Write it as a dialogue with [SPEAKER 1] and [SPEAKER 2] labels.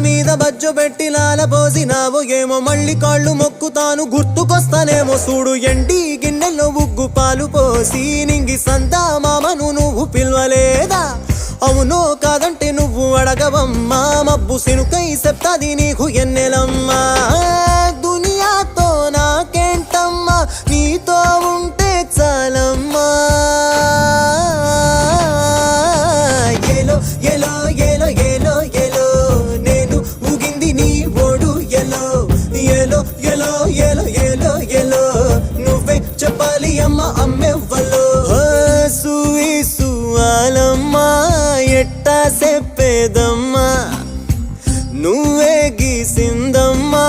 [SPEAKER 1] మీద బజ్జు పెట్టి లాల పోసినావు ఏమో మళ్ళీ కాళ్ళు మొక్కుతాను గుర్తుకొస్తానేమో చూడు ఎండి గిన్నెల్లో ఉగ్గు పాలు పోసి నింగి సంతా మామను నువ్వు పిలవలేదా అవునో కాదంటే నువ్వు అడగవమ్మా మబ్బు సినుకై చెప్తాది నీకు ఎన్నెలమ్మా దునియాతో నాకేంటమ్మా నీతో ఉంటే చాలమ్మా ఎలో ఎలో ఎలో ఎలో ఎలో నేను ఊగింది నీ ఓడు ఎలో ఎలో ఎలో ఎలో ఎలో ఎలో నువ్వే చెప్పాలి అమ్మ అమ్మెవ్వలో సూయి సువాలమ్మా ఎట్టా చెప్పేదమ్మా నువ్వే గీసిందమ్మా